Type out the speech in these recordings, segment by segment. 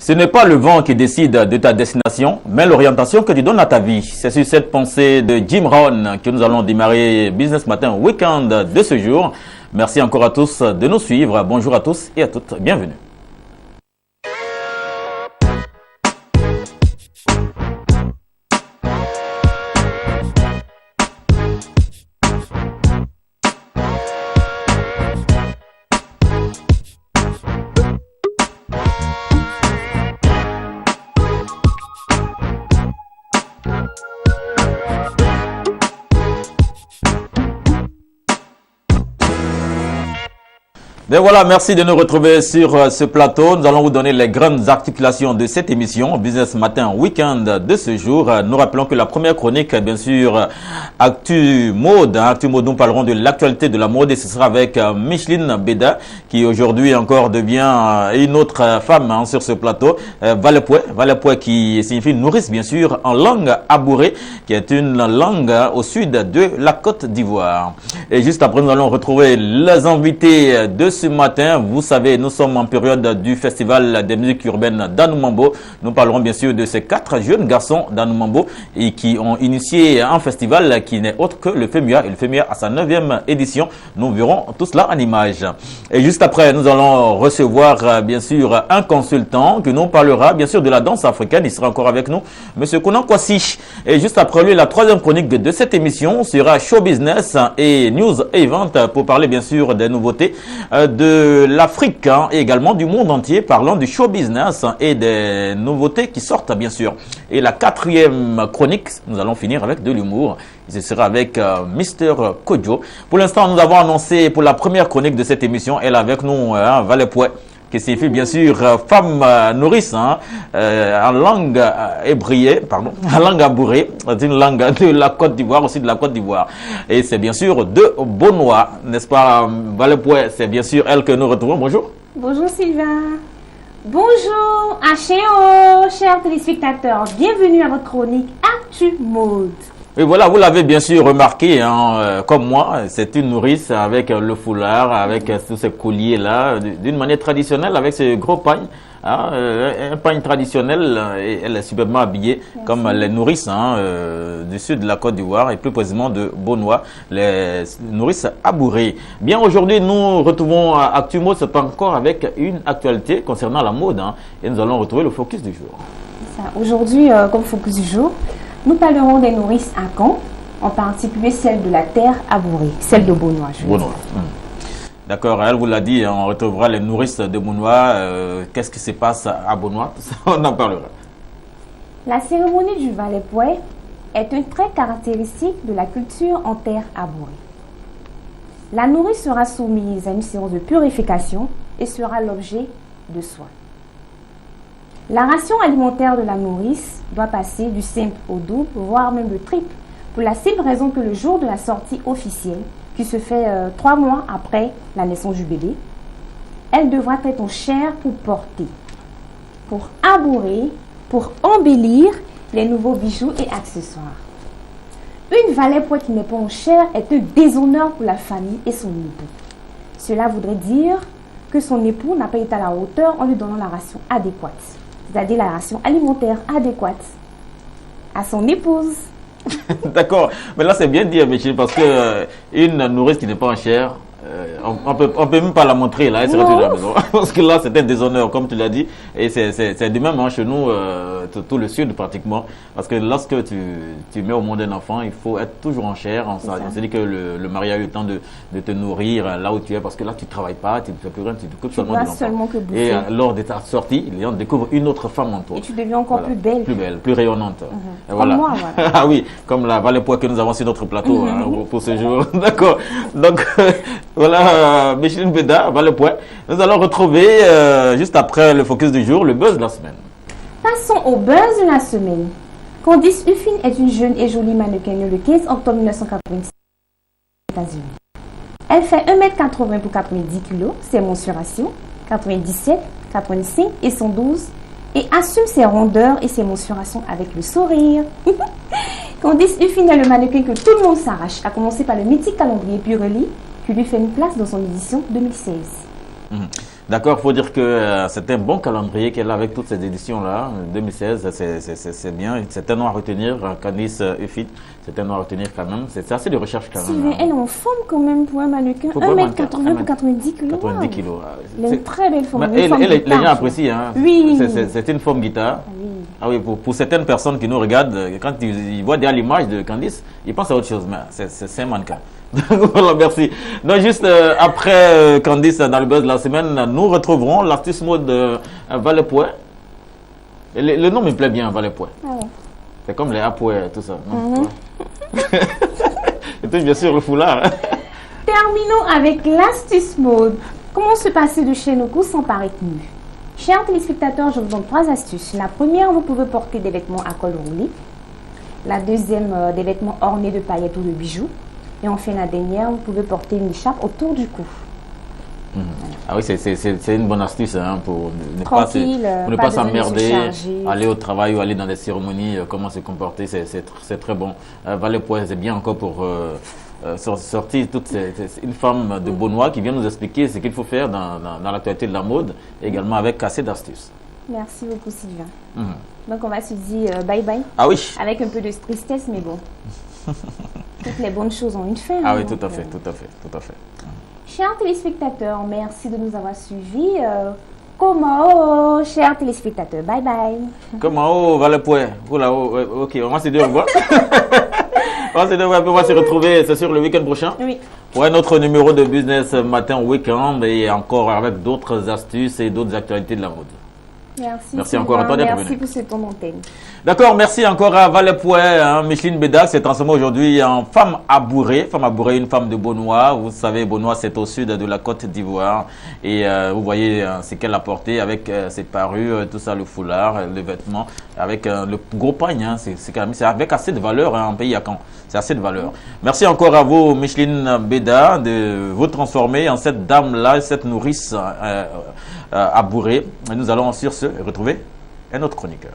Ce n'est pas le vent qui décide de ta destination, mais l'orientation que tu donnes à ta vie. C'est sur cette pensée de Jim Rohn que nous allons démarrer Business Matin Week-end de ce jour. Merci encore à tous de nous suivre. Bonjour à tous et à toutes. Bienvenue. Et voilà, merci de nous retrouver sur ce plateau. Nous allons vous donner les grandes articulations de cette émission Business Matin Week-end de ce jour. Nous rappelons que la première chronique, bien sûr, Actu Mode. Actu Mode, nous parlerons de l'actualité de la mode et ce sera avec Micheline Beda qui aujourd'hui encore devient une autre femme sur ce plateau. Valepoué qui signifie nourrice, bien sûr, en langue abourée, qui est une langue au sud de la Côte d'Ivoire. Et juste après, nous allons retrouver les invités de ce matin. Vous savez, nous sommes en période du festival des musiques urbaines d'Anoumambo. Nous parlerons bien sûr de ces 4 jeunes garçons d'Anoumambo et qui ont initié un festival qui n'est autre que le FEMUA. Et le FEMUA à sa 9e édition. Nous verrons tout cela en images. Et juste après, nous allons recevoir bien sûr un consultant qui nous parlera bien sûr de la danse africaine. Il sera encore avec nous, Monsieur Konan Kwasi. Et juste après lui, la 3e chronique de cette émission sera Show Business et News Event pour parler bien sûr des nouveautés de l'Afrique et également du monde entier, parlant du show business et des nouveautés qui sortent bien sûr. Et la 4e chronique, nous allons finir avec de l'humour. Ce sera avec Mr. Kojo. Pour l'instant, nous avons annoncé pour la première chronique de cette émission, elle est avec nous, Valepoué, qui signifie bien sûr femme nourrice, en langue en langue abourée, c'est une langue de la Côte d'Ivoire, aussi de la Côte d'Ivoire. Et c'est bien sûr de Bonois, n'est-ce pas, Valepoué? C'est bien sûr elle que nous retrouvons. Bonjour. Bonjour Sylvain. Bonjour Achéo, chers téléspectateurs. Bienvenue à votre chronique Actu Mode. Et voilà, vous l'avez bien sûr remarqué, comme moi, c'est une nourrice avec le foulard, avec tous ces colliers-là, d'une manière traditionnelle, avec ce gros pagne, un pagne traditionnel, et elle est superbement habillée. Merci. Comme les nourrices du sud de la Côte d'Ivoire, et plus précisément de Bonois, les nourrices abourées. Bien, aujourd'hui, nous retrouvons Actu Mode, c'est encore avec une actualité concernant la mode, et nous allons retrouver le focus du jour. Aujourd'hui, comme focus du jour, nous parlerons des nourrices à Caen, en particulier celle de la terre abourée, celle de Bonois. D'accord, elle vous l'a dit, on retrouvera les nourrices de Bonois. Qu'est-ce qui se passe à Bonois? On en parlera. La cérémonie du Valepoué est un trait caractéristique de la culture en terre abourée. La nourrice sera soumise à une séance de purification et sera l'objet de soins. La ration alimentaire de la nourrice doit passer du simple au double, voire même le triple, pour la simple raison que le jour de la sortie officielle, qui se fait 3 mois après la naissance du bébé, elle devra être en chair pour porter, pour abourer, pour embellir les nouveaux bijoux et accessoires. Une Valepoué qui n'est pas en chair est un déshonneur pour la famille et son époux. Cela voudrait dire que son époux n'a pas été à la hauteur en lui donnant la ration adéquate, c'est-à-dire la ration alimentaire adéquate à son épouse. D'accord, mais là c'est bien dit, Michel, parce que une nourrice qui n'est pas en chair, on peut même pas la montrer là, elle sera toujours à la maison. Parce que là c'est un déshonneur, comme tu l'as dit, et c'est du même chez nous, tout le sud pratiquement, parce que lorsque tu mets au monde un enfant, il faut être toujours en chair. On se dit que le mari a eu le temps de te nourrir là où tu es, parce que là tu ne travailles pas, tu ne fais plus rien, tu t'occupes seulement de l'enfant. Et lors de ta sortie, on découvre une autre femme en toi. Et tu deviens encore plus belle, plus rayonnante. Et voilà. Comme moi, voilà. Ah oui, comme la Valepoué que nous avons sur notre plateau pour ce jour. D'accord. Donc voilà, Micheline Beda, Valepoué. Nous allons retrouver juste après le focus du jour, le buzz de la semaine. Passons au buzz de la semaine. Candice Huffin est une jeune et jolie mannequin née le 15 octobre 1986 aux États-Unis. Elle fait 1m80 pour 90 kg, ses mensurations, 97, 85 et 112, et assume ses rondeurs et ses mensurations avec le sourire. Candice Huffin est le mannequin que tout le monde s'arrache, à commencer par le mythique calendrier Pirelli, qui lui fait une place dans son édition 2016. D'accord, il faut dire que c'est un bon calendrier qu'elle a avec toutes ces éditions-là. 2016, c'est bien. C'est un nom à retenir. Candice Ufit, c'est un nom à retenir quand même. C'est assez de recherche quand même. Sylvain, elle est en forme quand même pour un mannequin. 1m80 pour 90 kg. 90 kilos. Elle a une très belle forme. Les gens apprécient. Hein. Oui. C'est une forme guitare. Oui. Ah oui, pour certaines personnes qui nous regardent, quand ils voient derrière l'image de Candice, ils pensent à autre chose. Mais c'est un mannequin. Voilà, merci. Donc, juste après Candice dans le buzz de la semaine, nous retrouverons l'astuce mode Valepoué. Le nom me plaît bien, Valepoué. Ah ouais. C'est comme les Apoué, tout ça. Et puis, bien sûr, le foulard. Terminons avec l'astuce mode. Comment se passer de chez nos goûts sans paraître nu? Chers téléspectateurs, je vous donne 3 astuces. La première, vous pouvez porter des vêtements à col roulé. La deuxième, des vêtements ornés de paillettes ou de bijoux. Et enfin, la dernière, vous pouvez porter une écharpe autour du cou. Ah oui, c'est une bonne astuce hein, pour ne pas s'emmerder, aller au travail ou aller dans des cérémonies, comment se comporter, c'est très bon. Valepoué, c'est bien encore pour sortir une femme de Beaunois qui vient nous expliquer ce qu'il faut faire dans l'actualité de la mode, également avec assez d'astuces. Merci beaucoup, Sylvain. Donc, on va se dire bye bye. Ah oui. Avec un peu de tristesse, mais bon. Toutes les bonnes choses ont une fin. Ah oui, tout à fait. Chers téléspectateurs, merci de nous avoir suivis. Comment, chers téléspectateurs, bye bye. Comment, Valepoué. Oula, ok, on va se dire au revoir. On va se retrouver, c'est sûr, le week-end prochain. Oui. Pour un autre numéro de Business Matin Week-end et encore avec d'autres astuces et d'autres actualités de la mode. Merci encore à toi d'être venu. Merci pour ce ton antenne. D'accord, merci encore à Valepoué, hein, Micheline Bédac s'est transformée aujourd'hui en femme abourée. Femme abourée, une femme de Beaunois. Vous savez, Beaunois, c'est au sud de la Côte d'Ivoire. Et vous voyez ce qu'elle a porté avec ses parures, tout ça, le foulard, les vêtements, avec le gros pagne. Hein, c'est avec assez de valeur hein, en pays à Caen. C'est assez de valeur. Merci encore à vous, Micheline Bédac, de vous transformer en cette dame-là, cette nourrice abourée. Et nous allons sur ce retrouver un autre chroniqueur.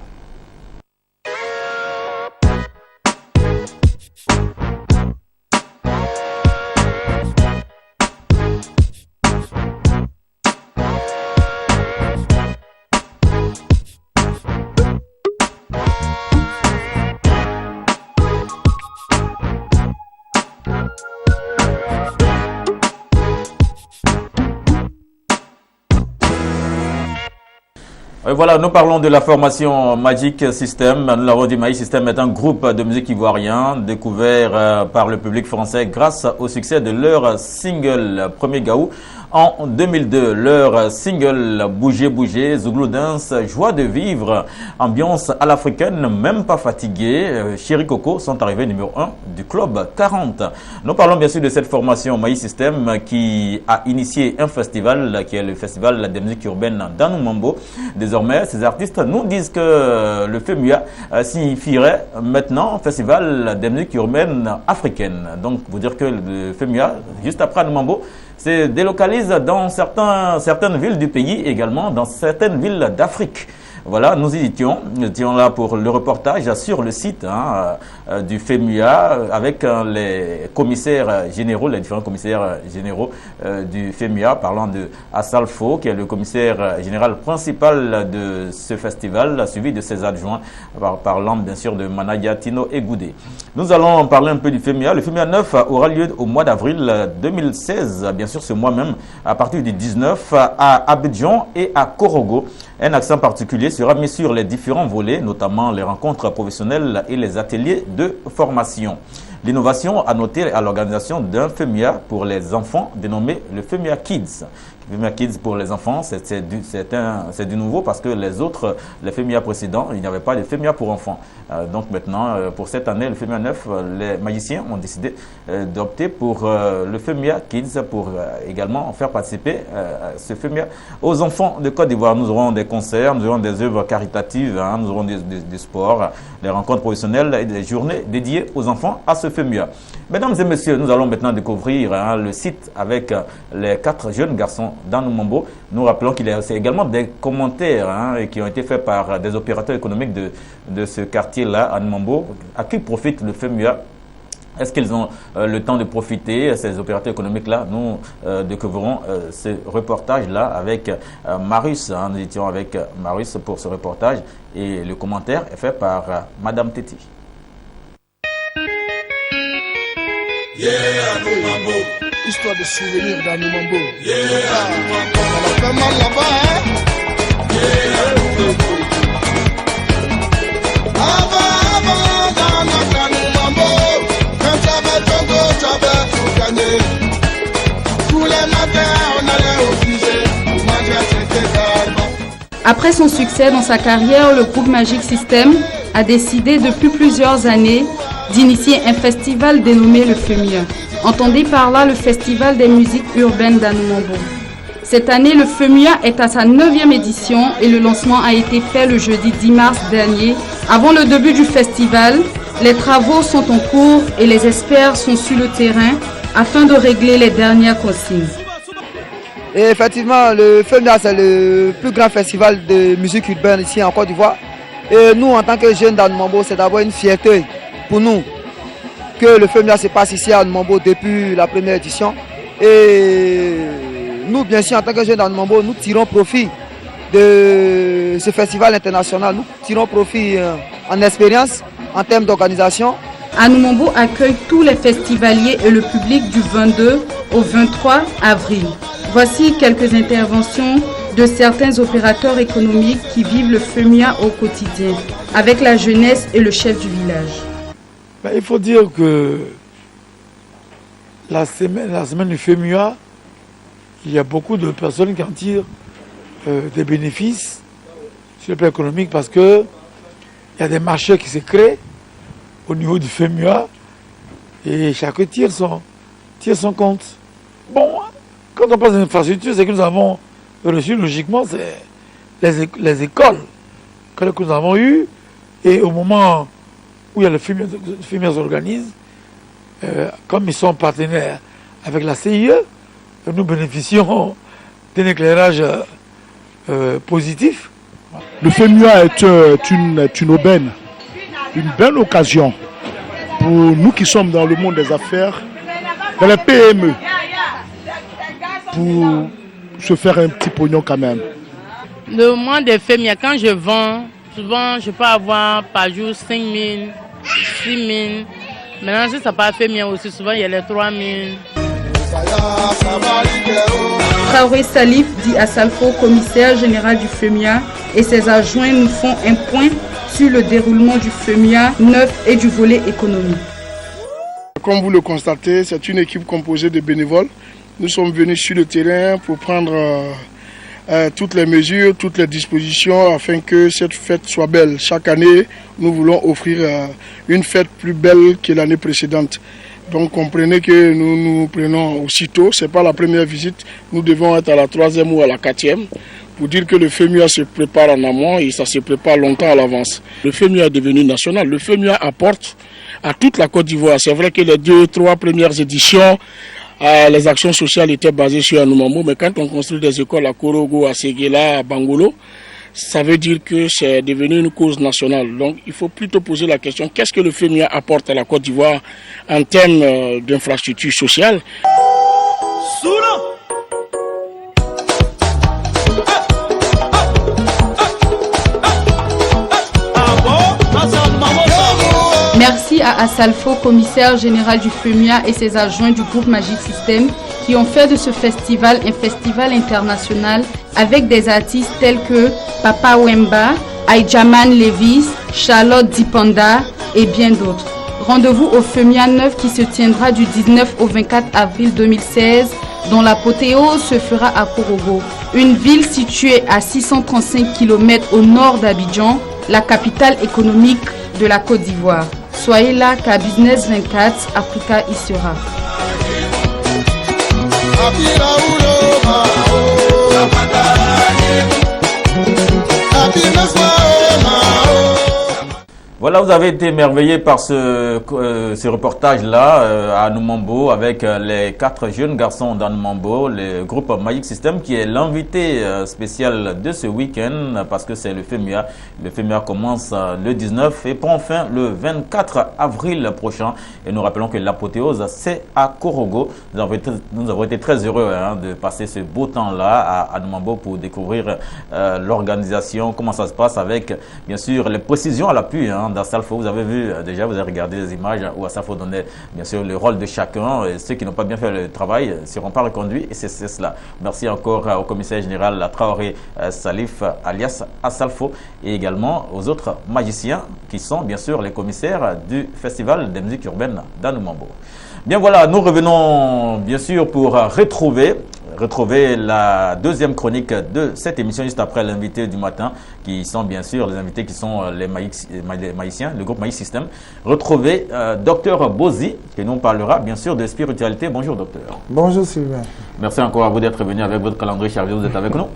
Voilà, nous parlons de la formation Magic System. Nous l'avons dit, Magic System est un groupe de musique ivoirien découvert par le public français grâce au succès de leur single Premier Gaou en 2002. Leur single Bouger Bouger, Zouglou Dance, Joie de vivre, ambiance à l'africaine, même pas fatigué. Chéri Coco sont arrivés numéro 1 du club 40. Nous parlons bien sûr de cette formation Magic System qui a initié un festival qui est le festival des musiques urbaines d'Anou Mambo. Désormais, ces artistes nous disent que le FEMUA signifierait maintenant Festival des musiques urbaines africaines. Donc, vous dire que le FEMUA, juste après Anou Mambo, se délocalise dans certaines villes du pays, également dans certaines villes d'Afrique. Voilà, nous étions là pour le reportage sur le site du FEMUA avec les commissaires généraux, les différents commissaires généraux du FEMUA, parlant de Assalfo, qui est le commissaire général principal de ce festival, suivi de ses adjoints, parlant bien sûr de Manaya Tino et Goudé. Nous allons parler un peu du FEMUA. Le FEMUA 9 aura lieu au mois d'avril 2016, bien sûr ce mois même, à partir du 19 à Abidjan et à Korogo. Un accent particulier sera mis sur les différents volets, notamment les rencontres professionnelles et les ateliers de formation. L'innovation a noté à l'organisation d'un FEMUA pour les enfants dénommé le FEMUA Kids. Le FEMUA Kids pour les enfants, c'est du nouveau parce que les FEMUA précédents, il n'y avait pas de FEMUA pour enfants. Donc maintenant, pour cette année, le FEMUA 9, les magiciens ont décidé d'opter pour le FEMUA Kids pour également faire participer ce FEMUA aux enfants de Côte d'Ivoire. Nous aurons des concerts, nous aurons des œuvres caritatives, nous aurons du sport, des rencontres professionnelles et des journées dédiées aux enfants à ce FEMUA. Mesdames et messieurs, nous allons maintenant découvrir le site avec les 4 jeunes garçons d'Anou Mambo. Nous rappelons qu'il y a également des commentaires qui ont été faits par des opérateurs économiques de ce quartier-là, Anou Mambo, à qui profite le FEMUA Est-ce qu'ils ont le temps de profiter, ces opérateurs économiques-là? Nous découvrons ce reportage-là avec Marius. Nous étions avec Marius pour ce reportage et le commentaire est fait par Madame Teti. Yeah, Anoumambo. Histoire de souvenirs d'Anoumambo. Yeah, Anoumambo. On a fait mal là-bas, hein? Yeah, Anoumambo. Après son succès dans sa carrière, le groupe Magic System a décidé depuis plusieurs années d'initier un festival dénommé le FEMIA. Entendez par là le Festival des musiques urbaines d'Anoumambo. Cette année, le FEMIA est à sa 9e édition et le lancement a été fait le jeudi 10 mars dernier. Avant le début du festival, les travaux sont en cours et les experts sont sur le terrain afin de régler les dernières consignes. Et effectivement, le FEMIA, c'est le plus grand festival de musique urbaine ici en Côte d'Ivoire. Et nous, en tant que jeunes d'Anoumambo, c'est d'abord une fierté pour nous que le FEMIA se passe ici à Anoumambo depuis la première édition. Et nous, bien sûr, en tant que jeunes d'Anoumambo, nous tirons profit de ce festival international. Nous tirons profit en expérience, en termes d'organisation. Anoumambo accueille tous les festivaliers et le public du 22 au 23 avril. Voici quelques interventions de certains opérateurs économiques qui vivent le FEMIA au quotidien, avec la jeunesse et le chef du village. Il faut dire que la semaine du FEMIA, il y a beaucoup de personnes qui en tirent des bénéfices sur le plan économique parce qu'il y a des marchés qui se créent au niveau du FEMIA et chacun tire son compte. Bon, quand on parle d'infrastructure, c'est que nous avons reçu logiquement les écoles que nous avons eues et au moment où il y a le FEMIA s'organise, comme ils sont partenaires avec la CIE, nous bénéficions d'un éclairage positif. Le FEMIA est une aubaine, une belle occasion pour nous qui sommes dans le monde des affaires, dans les PME, pour se faire un petit pognon quand même. Le mois des FEMIA, quand je vends, souvent je peux avoir par jour 5 000, 6 000. Maintenant, si ça part FEMIA aussi, souvent il y a les 3 000. Traoré Salif dit à Salfo, commissaire général du FEMIA, et ses adjoints nous font un point sur le déroulement du FEMIA 9 et du volet économique. Comme vous le constatez, c'est une équipe composée de bénévoles. Nous sommes venus sur le terrain pour prendre toutes les mesures, toutes les dispositions afin que cette fête soit belle. Chaque année, nous voulons offrir une fête plus belle que l'année précédente. Donc comprenez que nous nous prenons aussitôt, ce n'est pas la première visite, nous devons être à la 3e ou à la 4e pour dire que le FEMIA se prépare en amont et ça se prépare longtemps à l'avance. Le FEMIA est devenu national, le FEMIA apporte à toute la Côte d'Ivoire. C'est vrai que les 2-3 premières éditions, les actions sociales étaient basées sur Anoumambo, mais quand on construit des écoles à Korogo, à Séguéla, à Bangolo, ça veut dire que c'est devenu une cause nationale. Donc il faut plutôt poser la question, qu'est-ce que le FEMIA apporte à la Côte d'Ivoire en termes d'infrastructures sociales? Merci à Assalfo, commissaire général du FEMIA et ses adjoints du groupe Magic System qui ont fait de ce festival un festival international avec des artistes tels que Papa Wemba, Aïjaman Levis, Charlotte Dipanda et bien d'autres. Rendez-vous au FEMIA 9 qui se tiendra du 19 au 24 avril 2016 dont l'apothéose se fera à Korogo, une ville située à 635 km au nord d'Abidjan, la capitale économique de la Côte d'Ivoire. Soyez là qu'à Business 24, Africa y sera. Voilà, vous avez été émerveillé par ce reportage-là à Numambo avec les 4 jeunes garçons d'Anumambo, le groupe Magic System qui est l'invité spécial de ce week-end parce que c'est le FEMUA. Le FEMUA commence le 19 et prend fin le 24 avril prochain. Et nous rappelons que l'apothéose, c'est à Korogo. Nous avons été très heureux de passer ce beau temps-là à Anumambo pour découvrir l'organisation, comment ça se passe avec, bien sûr, les précisions à l'appui. D'Assalfo, vous avez vu déjà, vous avez regardé les images où Assalfo donnait bien sûr le rôle de chacun et ceux qui n'ont pas bien fait le travail ne seront pas reconduits et c'est cela. Merci encore au commissaire général Traoré Salif alias Assalfo et également aux autres magiciens qui sont bien sûr les commissaires du Festival des musiques urbaines d'Anumambo. Bien voilà, nous revenons bien sûr pour retrouver la deuxième chronique de cette émission juste après l'invité du matin qui sont bien sûr les invités qui sont les magiciens, le groupe Magic System. Retrouvez Dr Bozi qui nous parlera bien sûr de spiritualité. Bonjour docteur. Bonjour Sylvain. Merci encore à vous d'être venu avec votre calendrier chargé, vous êtes avec nous.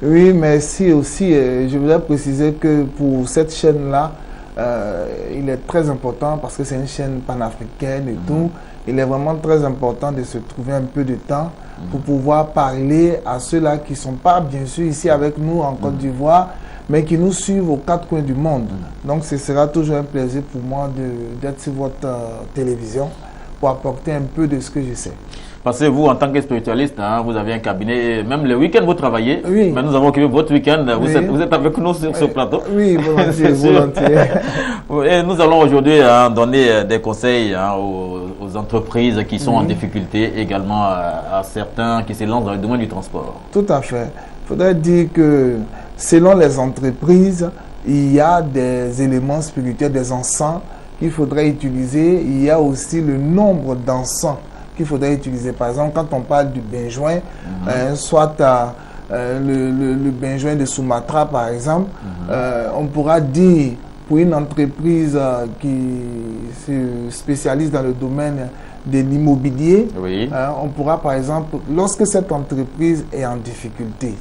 Oui, merci aussi. Je voudrais préciser que pour cette chaîne-là, il est très important parce que c'est une chaîne panafricaine et tout. Il est vraiment très important de se trouver un peu de temps pour pouvoir parler à ceux-là qui ne sont pas bien sûr ici avec nous en Côte d'Ivoire, mais qui nous suivent aux 4 coins du monde. Donc ce sera toujours un plaisir pour moi d'être sur votre télévision pour apporter un peu de ce que je sais. Parce que vous, en tant que spiritualiste, vous avez un cabinet, même le week-end vous travaillez, oui. Mais nous avons occupé votre week-end, oui. Vous êtes avec nous sur ce plateau. Oui, volontiers, volontiers. Et nous allons aujourd'hui donner des conseils aux entreprises qui sont en difficulté, également à certains qui se lancent dans le domaine du transport. Tout à fait. Il faudrait dire que selon les entreprises, il y a des éléments spirituels, des encens qu'il faudrait utiliser. Il y a aussi le nombre d'encens qu'il faudrait utiliser. Par exemple, quand on parle du benjoin, soit le benjoin de Sumatra, par exemple, on pourra dire, pour une entreprise qui se spécialise dans le domaine de l'immobilier, on pourra, par exemple, lorsque cette entreprise est en difficulté,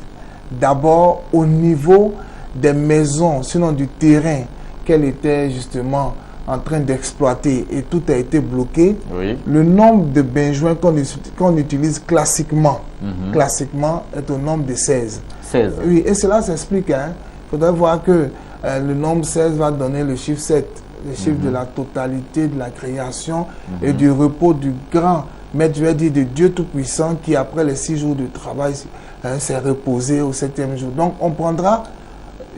d'abord au niveau des maisons, sinon du terrain qu'elle était justement en train d'exploiter et tout a été bloqué, le nombre de benjoins qu'on utilise classiquement est au nombre de 16. 16. Oui, et cela s'explique. Il faudrait voir que le nombre 16 va donner le chiffre 7, le chiffre de la totalité de la création et du repos du grand maître, je vais dire, de Dieu Tout-Puissant qui, après les 6 jours de travail, s'est reposé au 7e jour. Donc, on prendra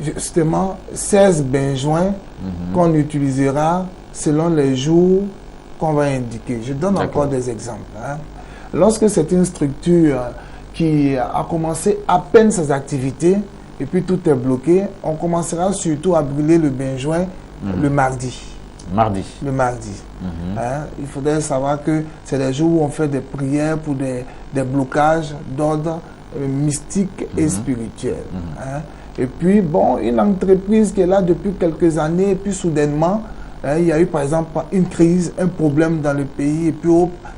justement 16 benjoins qu'on utilisera selon les jours qu'on va indiquer. Je donne encore des exemples. Lorsque c'est une structure qui a commencé à peine ses activités et puis tout est bloqué, on commencera surtout à brûler le benjoin le mardi. Le mardi. Il faudrait savoir que c'est des jours où on fait des prières pour des blocages d'ordre mystique et spirituel. Et puis, bon, une entreprise qui est là depuis quelques années, et puis soudainement, il y a eu par exemple une crise, un problème dans le pays, et puis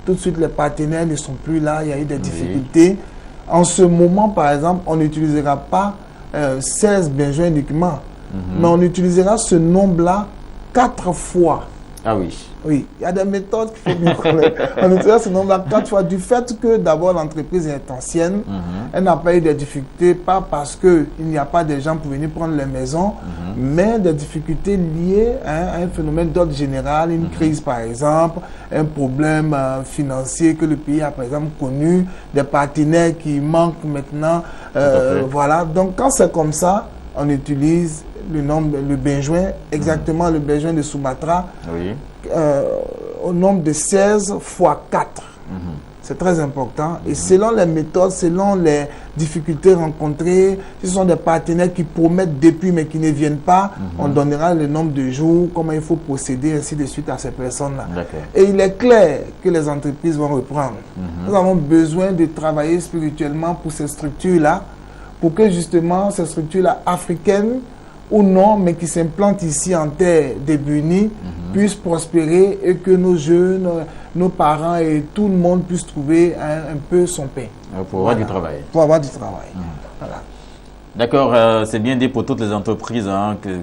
tout de suite les partenaires ne sont plus là, il y a eu des difficultés. En ce moment, par exemple, on n'utilisera pas 16 benjoins uniquement, mais on utilisera ce nombre-là 4 fois. Ah oui. Oui, il y a des méthodes qu'il faut bien connaître. On utilise ce nombre-là 4 fois du fait que d'abord l'entreprise est ancienne, elle n'a pas eu de difficultés, pas parce qu'il n'y a pas de gens pour venir prendre les maisons, mais des difficultés liées à un phénomène d'ordre général, une crise par exemple, un problème financier que le pays a par exemple connu, des partenaires qui manquent maintenant. Voilà, donc quand c'est comme ça, on utilise le benjoin, exactement le benjoin de Sumatra, au nombre de 16 fois 4. C'est très important. Et selon les méthodes, selon les difficultés rencontrées, si ce sont des partenaires qui promettent depuis mais qui ne viennent pas, on donnera le nombre de jours, comment il faut procéder, ainsi de suite à ces personnes-là. Et il est clair que les entreprises vont reprendre. Nous avons besoin de travailler spirituellement pour ces structures-là, pour que justement ces structures-là africaines ou non, mais qui s'implantent ici en terre débunie, puissent prospérer et que nos jeunes, nos parents et tout le monde puissent trouver un peu son pain. Pour avoir du travail. Pour avoir du travail. Voilà. D'accord, c'est bien dit pour toutes les entreprises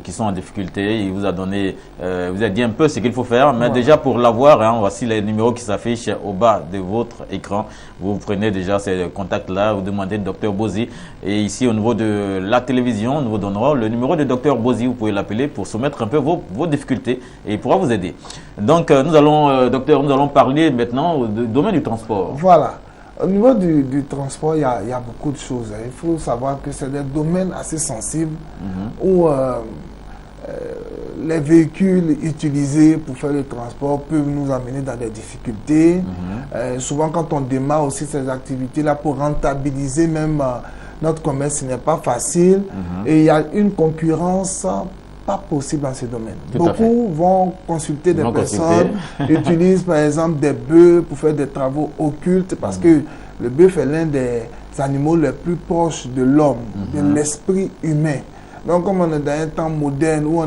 qui sont en difficulté. Il vous a donné, vous a dit un peu ce qu'il faut faire. Mais déjà pour l'avoir, voici les numéros qui s'affichent au bas de votre écran. Vous prenez déjà ces contacts-là, vous demandez Dr Bozi. Et ici au niveau de la télévision, nous vous donnerons le numéro de Dr Bozi. Vous pouvez l'appeler pour soumettre un peu vos difficultés et il pourra vous aider. Donc nous allons parler maintenant du domaine du transport. Voilà. Au niveau du transport, il y a beaucoup de choses. Il faut savoir que c'est des domaines assez sensibles où les véhicules utilisés pour faire le transport peuvent nous amener dans des difficultés. Souvent, quand on démarre aussi ces activités-là pour rentabiliser même notre commerce, ce n'est pas facile. Et il y a une concurrence pas possible dans ces domaines. Beaucoup vont consulter des personnes, utilisent par exemple des bœufs pour faire des travaux occultes parce que le bœuf est l'un des animaux les plus proches de l'homme, de l'esprit humain. Donc comme on est dans un temps moderne où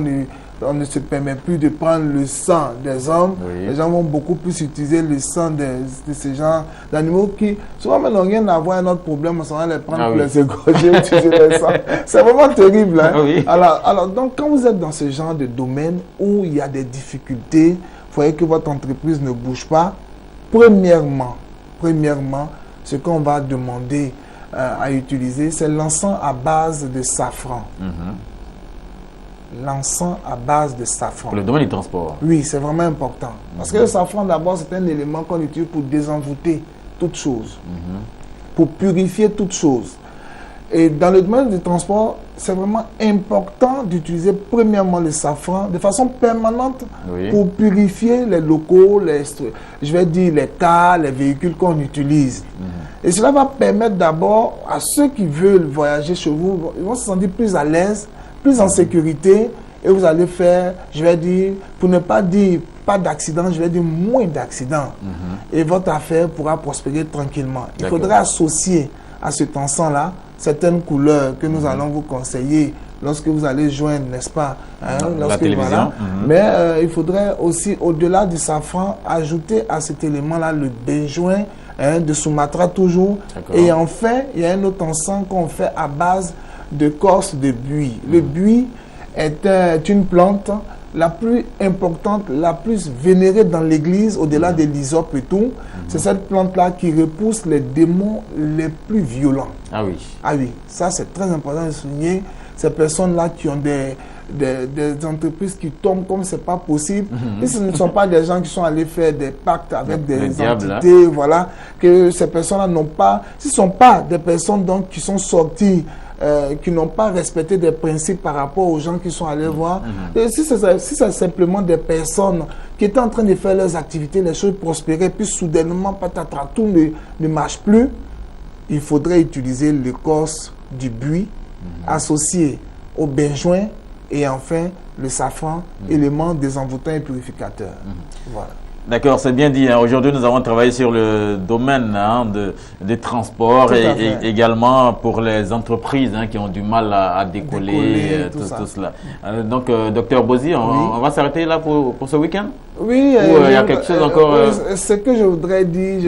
on ne se permet plus de prendre le sang des hommes, les gens vont beaucoup plus utiliser le sang de ces gens d'animaux qui souvent n'ont rien à voir avec notre problème, on s'en va les prendre pour les égorger, utiliser le sang. C'est vraiment terrible. Alors donc quand vous êtes dans ce genre de domaine où il y a des difficultés, vous voyez que votre entreprise ne bouge pas, premièrement, ce qu'on va demander à utiliser, c'est l'encens à base de safran. L'encens à base de safran. Pour le domaine du transport. Oui, c'est vraiment important. Parce que le safran, d'abord, c'est un élément qu'on utilise pour désenvoûter toute chose, pour purifier toute chose. Et dans le domaine du transport, c'est vraiment important d'utiliser premièrement le safran de façon permanente pour purifier les locaux, les cars, les véhicules qu'on utilise. Et cela va permettre d'abord à ceux qui veulent voyager chez vous, ils vont se sentir plus à l'aise, plus en sécurité, et vous allez faire, je vais dire, pour ne pas dire pas d'accident, je vais dire moins d'accidents. Et votre affaire pourra prospérer tranquillement. Il faudrait associer à cet encens-là certaines couleurs que nous allons vous conseiller lorsque vous allez joindre, n'est-ce pas, la télévision. Mais il faudrait aussi, au-delà du safran, ajouter à cet élément-là le benjoin de Sumatra toujours. Et enfin, il y a un autre encens qu'on fait à base de corse de buis. Le buis est une plante la plus importante, la plus vénérée dans l'église, au-delà des l'hysope et tout. C'est cette plante-là qui repousse les démons les plus violents. Ah oui, ça c'est très important de souligner. Ces personnes-là qui ont des entreprises qui tombent comme c'est pas possible. Et ce ne sont pas des gens qui sont allés faire des pactes avec des entités, voilà, que ces personnes-là n'ont pas, ce ne sont pas des personnes donc qui sont sorties, qui n'ont pas respecté des principes par rapport aux gens qui sont allés voir. Et si c'est simplement des personnes qui étaient en train de faire leurs activités, les choses prospéraient, puis soudainement, patatras, tout ne marche plus, il faudrait utiliser l'écorce du buis associé au benjoin et enfin le safran, élément désenvoûtant et purificateur. Voilà. D'accord, c'est bien dit. Aujourd'hui, nous avons travaillé sur le domaine des transports et également pour les entreprises qui ont du mal à décoller, tout cela. Donc, Dr Bozi, on va s'arrêter là pour ce week-end? Oui. Ou il y a quelque chose encore Ce que je voudrais dire,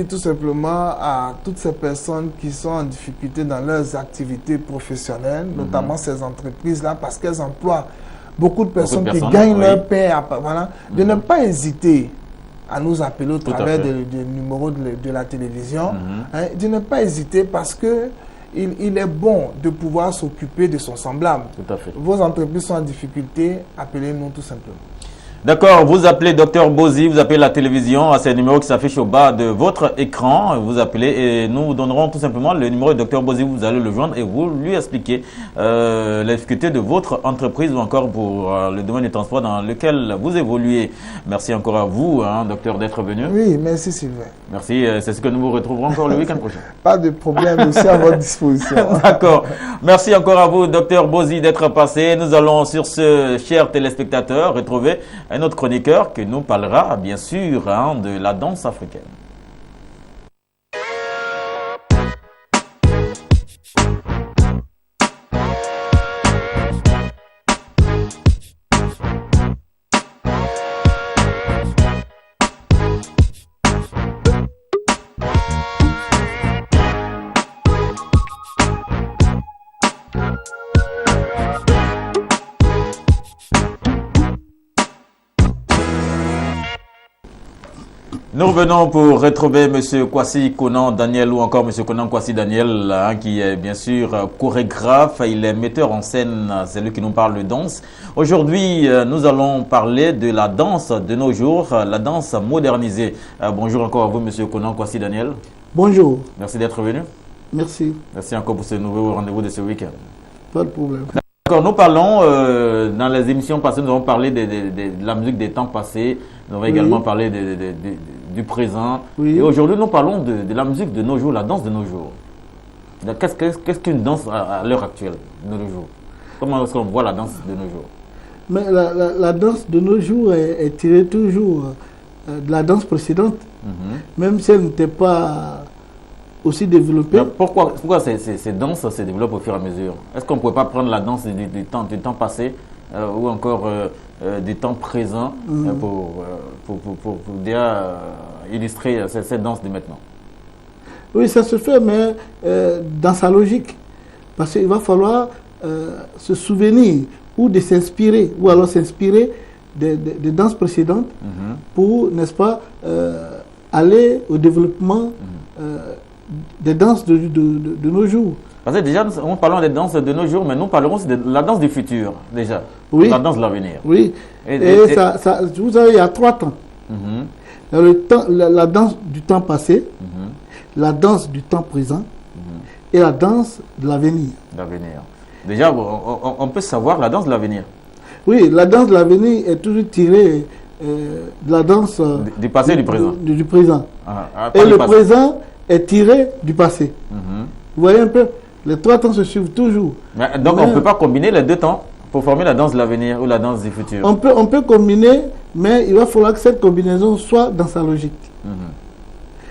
tout simplement à toutes ces personnes qui sont en difficulté dans leurs activités professionnelles, notamment ces entreprises-là, parce qu'elles emploient beaucoup de personnes qui gagnent leur pain, voilà, de ne pas hésiter à nous appeler au travers des numéros de la télévision, de ne pas hésiter parce que il est bon de pouvoir s'occuper de son semblable. Tout à fait. Vos entreprises sont en difficulté, appelez-nous tout simplement. D'accord, vous appelez Dr Bozi, vous appelez la télévision à ces numéros qui s'affichent au bas de votre écran. Vous appelez et nous vous donnerons tout simplement le numéro de Dr Bozi. Vous allez le joindre et vous lui expliquer les difficultés de votre entreprise ou encore pour le domaine des transports dans lequel vous évoluez. Merci encore à vous, docteur, d'être venu. Oui, merci Sylvain. Merci, c'est ce que nous vous retrouverons encore le week-end prochain. Pas de problème, aussi à votre disposition. D'accord. Merci encore à vous, Dr Bozi, d'être passé. Nous allons sur ce, chers téléspectateurs, retrouver un autre chroniqueur qui nous parlera bien sûr de la danse africaine. Nous revenons pour retrouver M. Kwasi Konan Daniel ou encore M. Konan Kwasi Daniel, qui est bien sûr chorégraphe, il est metteur en scène, c'est lui qui nous parle de danse. Aujourd'hui, nous allons parler de la danse de nos jours, la danse modernisée. Bonjour encore à vous, M. Konan Kwasi Daniel. Bonjour. Merci d'être venu. Merci. Merci encore pour ce nouveau rendez-vous de ce week-end. Pas de problème. D'accord, nous parlons, dans les émissions passées, nous avons parlé de la musique des temps passés, nous avons également parlé du présent. Et aujourd'hui, nous parlons de la musique de nos jours, la danse de nos jours. Qu'est-ce qu'une danse à l'heure actuelle, de nos jours? Comment est-ce qu'on voit la danse de nos jours? Mais la danse de nos jours est tirée toujours de la danse précédente, même si elle n'était pas aussi développée. Pourquoi ces danses se développent au fur et à mesure? Est-ce qu'on ne pourrait pas prendre la danse du temps passé ou encore du temps présent pour déjà illustrer cette danse de maintenant? Oui, ça se fait, mais dans sa logique. Parce qu'il va falloir se souvenir ou de s'inspirer, ou alors s'inspirer des danses précédentes pour, n'est-ce pas, aller au développement des danses de nos jours. Parce que déjà, nous parlons des danses de nos jours, mais nous parlerons aussi de la danse du futur, déjà. Oui. La danse de l'avenir. Oui. Vous savez, il y a 3 temps. La danse du temps passé, la danse du temps présent et la danse de l'avenir. L'avenir. Déjà, on peut savoir la danse de l'avenir. Oui, la danse de l'avenir est toujours tirée de la danse du passé et du présent. Du présent. Et le présent est tiré du passé. Vous voyez un peu, les 3 temps se suivent toujours. Donc on ne peut pas combiner les 2 temps pour former la danse de l'avenir ou la danse du futur? On peut combiner, mais il va falloir que cette combinaison soit dans sa logique.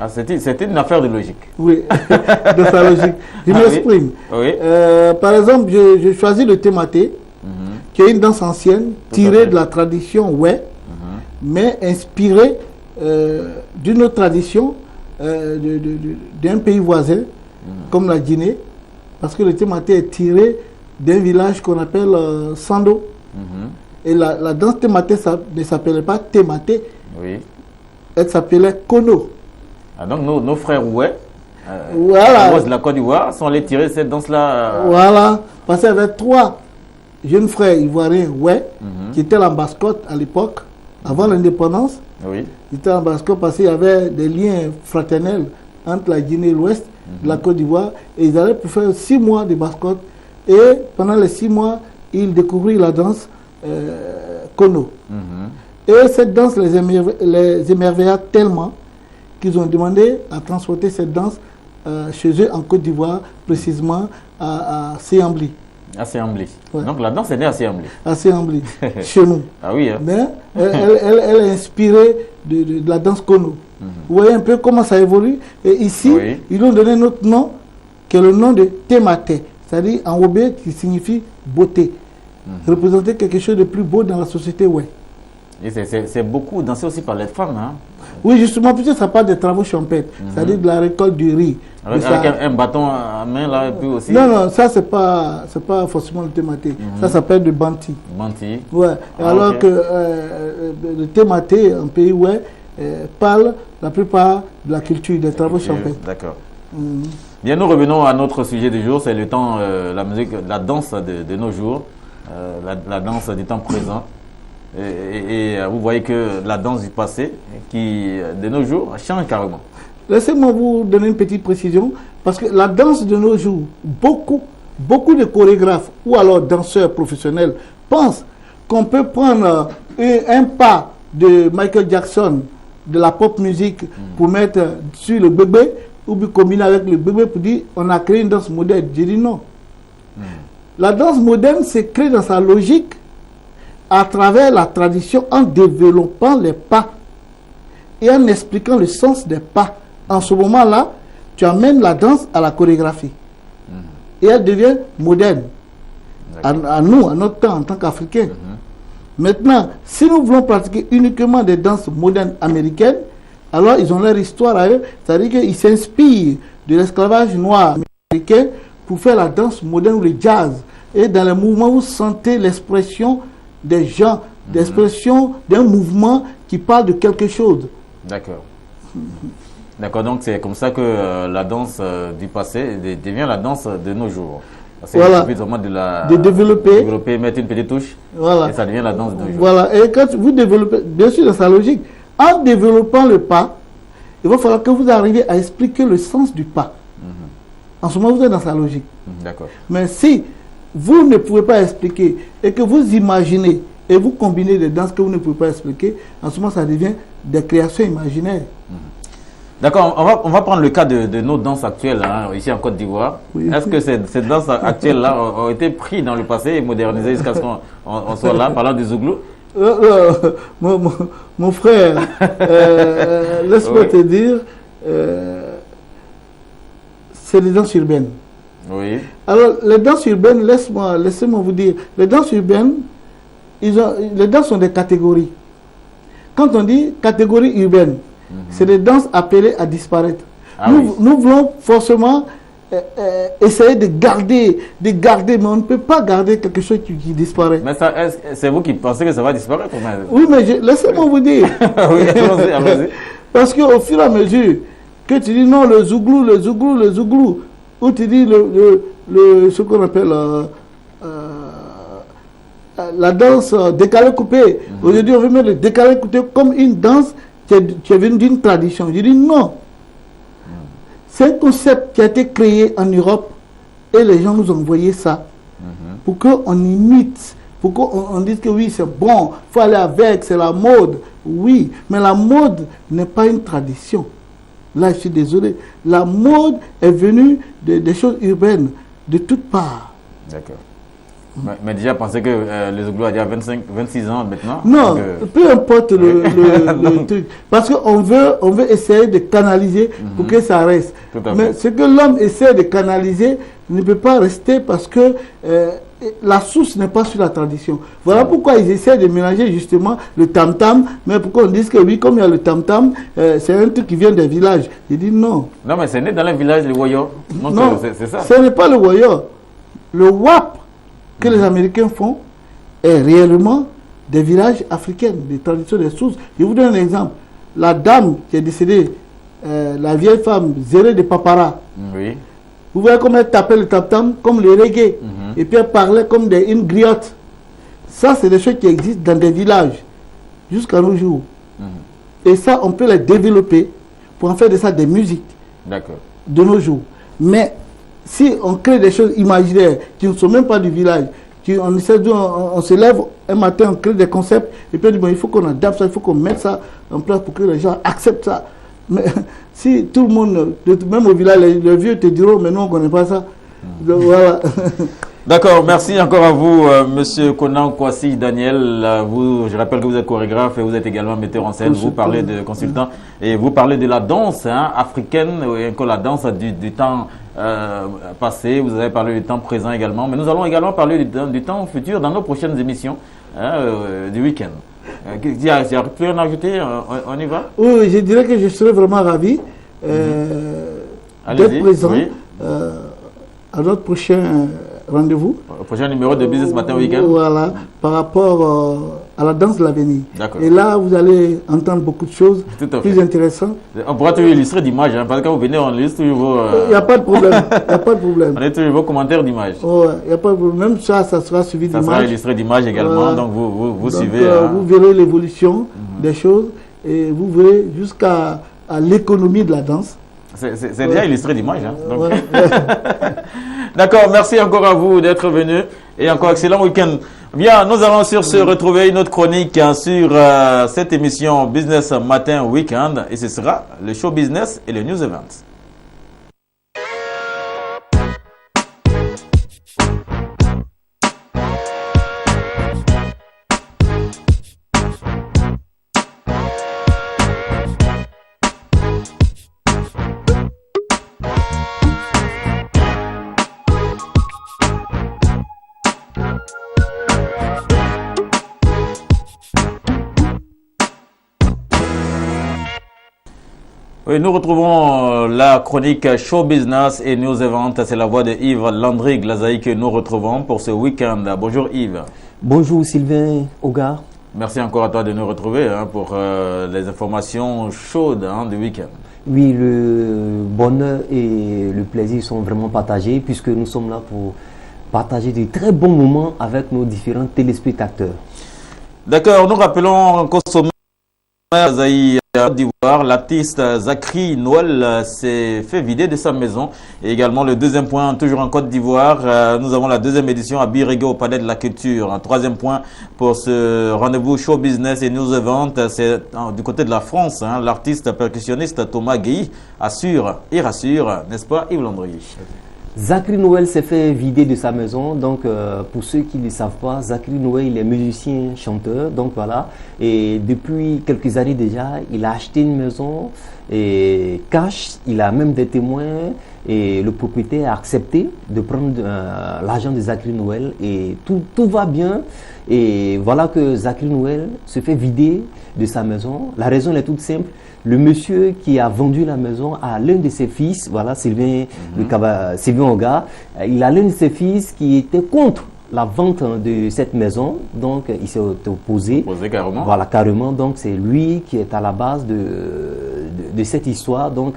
C'était une affaire de logique. Oui, dans sa logique. Je m'exprime. Oui. Par exemple, j'ai choisi le Tématé, qui est une danse ancienne, tirée de la tradition Oué, mais inspirée d'une autre tradition d'un pays voisin, comme la Guinée, parce que le Tématé est tiré d'un village qu'on appelle Sando. Et la danse Tématé ne s'appelait pas Tématé, elle s'appelait Kono. Donc nos frères Oué, voilà, de la Côte d'Ivoire, sont allés tirer cette danse-là. Voilà, parce qu'il y avait 3 jeunes frères ivoiriens Oué, qui étaient la mascotte à l'époque, avant l'indépendance. Oui. Ils étaient en mascotte parce qu'il y avait des liens fraternels entre la Guinée et l'Ouest de la Côte d'Ivoire. Et ils allaient pour faire 6 mois de mascotte. Et pendant les 6 mois, ils découvrirent la danse Kono. Et cette danse les émerveilla tellement qu'ils ont demandé à transporter cette danse chez eux en Côte d'Ivoire, précisément à Séambli. À Séambli. Ouais. Donc la danse est née à Séambli. À Séambli, chez nous. Ah oui. Hein. Mais elle est inspirée de la danse Kono. Vous voyez un peu comment ça évolue. Et ici, ils ont donné notre nom, qui est le nom de Tématé, c'est-à-dire en obé qui signifie beauté. Représenter quelque chose de plus beau dans la société, ouais. Et c'est beaucoup dansé aussi par les femmes, hein? Oui, justement, puisque ça parle des travaux champêtres, c'est-à-dire de la récolte du riz. Avec un bâton à main, là, et puis aussi... Non, ça, c'est pas forcément le Tématé. Ça s'appelle du banti. Banti. Ouais. Alors que le Tématé, en pays ouais, parle la plupart de la culture, des travaux champêtres. D'accord. Bien, nous revenons à notre sujet du jour, c'est le temps, la musique, la danse de nos jours, la danse du temps présent. Et vous voyez que la danse du passé, qui de nos jours, change carrément. Laissez-moi vous donner une petite précision, parce que la danse de nos jours, beaucoup de chorégraphes ou alors danseurs professionnels pensent qu'on peut prendre un pas de Michael Jackson, de la pop musique, pour mettre sur le bébé, ou bien combiner avec le bébé pour dire on a créé une danse moderne. J'ai dit non. La danse moderne s'est créée dans sa logique à travers la tradition en développant les pas et en expliquant le sens des pas. En ce moment-là, tu amènes la danse à la chorégraphie. Et elle devient moderne. À nous, à notre temps, en tant qu'Africains. Maintenant, si nous voulons pratiquer uniquement des danses modernes américaines, alors ils ont leur histoire à eux. C'est-à-dire qu'ils s'inspirent de l'esclavage noir américain pour faire la danse moderne ou le jazz. Et dans les mouvements, vous sentez l'expression des gens, l'expression d'un mouvement qui parle de quelque chose. D'accord. D'accord, donc c'est comme ça que la danse du passé devient la danse de nos jours. C'est voilà. de développer, mettre une petite touche, voilà. Et ça devient la danse de nos jours. Voilà, et quand vous développez, bien sûr, dans sa logique, en développant le pas, il va falloir que vous arriviez à expliquer le sens du pas. En ce moment, vous êtes dans sa logique. D'accord. Mais si vous ne pouvez pas expliquer et que vous imaginez et vous combinez des danses que vous ne pouvez pas expliquer, en ce moment, ça devient des créations imaginaires. D'accord, on va prendre le cas de nos danses actuelles ici en Côte d'Ivoire. Oui. Est-ce que ces danses actuelles-là ont été prises dans le passé et modernisées jusqu'à ce qu'on soit là, parlant du Zouglou? Mon frère, laisse-moi te dire, c'est les danses urbaines. Oui. Alors, les danses urbaines, laissez-moi vous dire, les danses urbaines, les danses sont des catégories. Quand on dit catégorie urbaine, c'est des danses appelées à disparaître. Nous voulons forcément essayer de garder, mais on ne peut pas garder quelque chose qui disparaît. Mais c'est vous qui pensez que ça va disparaître? Oui, mais laissez-moi vous dire. Oui, allons-y. Parce qu'au fur et à mesure que tu dis non, le zouglou, ou tu dis ce qu'on appelle la danse décalé-coupé. Aujourd'hui, on veut mettre le décalé-coupé comme une danse qui est venue d'une tradition. Je dis non. C'est un concept qui a été créé en Europe et les gens nous ont envoyé ça pour qu'on imite, pour qu'on dise que oui, c'est bon, il faut aller avec, c'est la mode. Oui, mais la mode n'est pas une tradition. Là, je suis désolé. La mode est venue des choses urbaines, de toutes parts. D'accord. Mais déjà, pensez que les Zouglou a déjà 26 ans maintenant. Non, peu importe le truc. Parce qu'on veut essayer de canaliser pour que ça reste. Mais ce que l'homme essaie de canaliser ne peut pas rester parce que la source n'est pas sur la tradition. Voilà pourquoi ils essaient de mélanger justement le tam-tam. Mais pourquoi on dit que oui, comme il y a le tam-tam, c'est un truc qui vient des villages. Je dis non. Non, mais c'est né dans les villages, le woyo. Non, c'est ça. Ce n'est pas le woyo. Le wap que les Américains font est réellement des villages africains, des traditions, des sources. Je vous donne un exemple. La dame qui est décédée, la vieille femme, Zéré de Papara. Oui. Vous voyez comment elle tapait le tam-tam comme le reggae. Et puis elle parlait comme une griotte. Ça, c'est des choses qui existent dans des villages jusqu'à nos jours. Et ça, on peut les développer pour en faire de ça des musiques de nos jours. Mais si on crée des choses imaginaires qui ne sont même pas du village, on se lève un matin, on crée des concepts, et puis on dit, bon, il faut qu'on adapte ça, il faut qu'on mette ça en place pour que les gens acceptent ça. Mais si tout le monde, même au village, les vieux te diront, mais nous, on ne connaît pas ça. Donc, voilà. D'accord, merci encore à vous, Monsieur Konan Kwasi Daniel. Je rappelle que vous êtes chorégraphe et vous êtes également metteur en scène. Vous parlez de consultant et vous parlez de la danse africaine et encore la danse du temps passé. Vous avez parlé du temps présent également. Mais nous allons également parler du temps futur dans nos prochaines émissions du week-end. Tu as pu en ajouter? On y va? Oui, je dirais que je serais vraiment ravi d'être présent à notre prochain rendez-vous. Au prochain numéro de Business Matin Week-end. Voilà, par rapport à la danse de l'avenir. Et là, vous allez entendre beaucoup de choses plus intéressantes. On pourra toujours illustrer d'images, parce que quand vous venez, on illustre toujours vos... Il n'y a pas de problème. Il n'y a pas de problème. On est toujours vos commentaires d'images. Il n'y a pas de problème. Même ça sera suivi d'images. Ça sera illustré d'images également, donc vous suivez. Vous verrez l'évolution des choses et vous verrez jusqu'à l'économie de la danse. C'est déjà illustré d'images. D'accord, merci encore à vous d'être venu et encore excellent week-end. Bien, nous allons se retrouver une autre chronique sur cette émission Business Matin Week-end et ce sera le show business et le news events. Oui, nous retrouvons la chronique Show Business et News Event. C'est la voix de Yves Landry Glazaï que nous retrouvons pour ce week-end. Bonjour Yves. Bonjour Sylvain Hogar. Merci encore à toi de nous retrouver pour les informations chaudes du week-end. Oui, le bonheur et le plaisir sont vraiment partagés puisque nous sommes là pour partager de très bons moments avec nos différents téléspectateurs. D'accord, nous rappelons qu'au sommet d'Ivoire, l'artiste Zakri Noël s'est fait vider de sa maison. Et également le deuxième point, toujours en Côte d'Ivoire, nous avons la deuxième édition à Birregé au Palais de la Culture. Un troisième point pour ce rendez-vous show business et news event, c'est du côté de la France. L'artiste percussionniste Thomas Gueye assure et rassure, n'est-ce pas Yves Landry? Zakri Noël s'est fait vider de sa maison. Donc, pour ceux qui ne le savent pas, Zakri Noël, il est musicien, chanteur. Donc, voilà. Et depuis quelques années déjà, il a acheté une maison et cash. Il a même des témoins. Et le propriétaire a accepté de prendre l'argent de Zakri Noël. Et tout va bien. Et voilà que Zakri Noël se fait vider de sa maison. La raison elle est toute simple. Le monsieur qui a vendu la maison à l'un de ses fils, voilà, Sylvain Oga, il a l'un de ses fils qui était contre la vente de cette maison, donc il s'est opposé. Carrément. Voilà, carrément. Donc c'est lui qui est à la base de cette histoire. Donc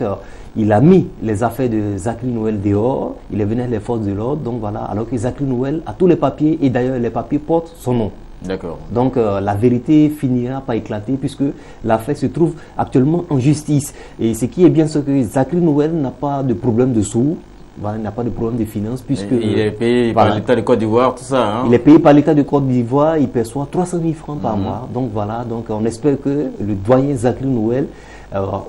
il a mis les affaires de Zakri Noël dehors, il est venu avec les forces de l'ordre, donc voilà, alors que Zakri Noël a tous les papiers et d'ailleurs les papiers portent son nom. D'accord. Donc la vérité finira par éclater puisque l'affaire se trouve actuellement en justice. Et ce qui est bien, c'est que Zakri Noël n'a pas de problème de sous, voilà, il n'a pas de problème de finances puisque... il est payé par l'État de Côte d'Ivoire, tout ça. Il est payé par l'État de Côte d'Ivoire, il perçoit 300 000 francs par mois. Donc voilà, donc on espère que le doyen Zakri Noël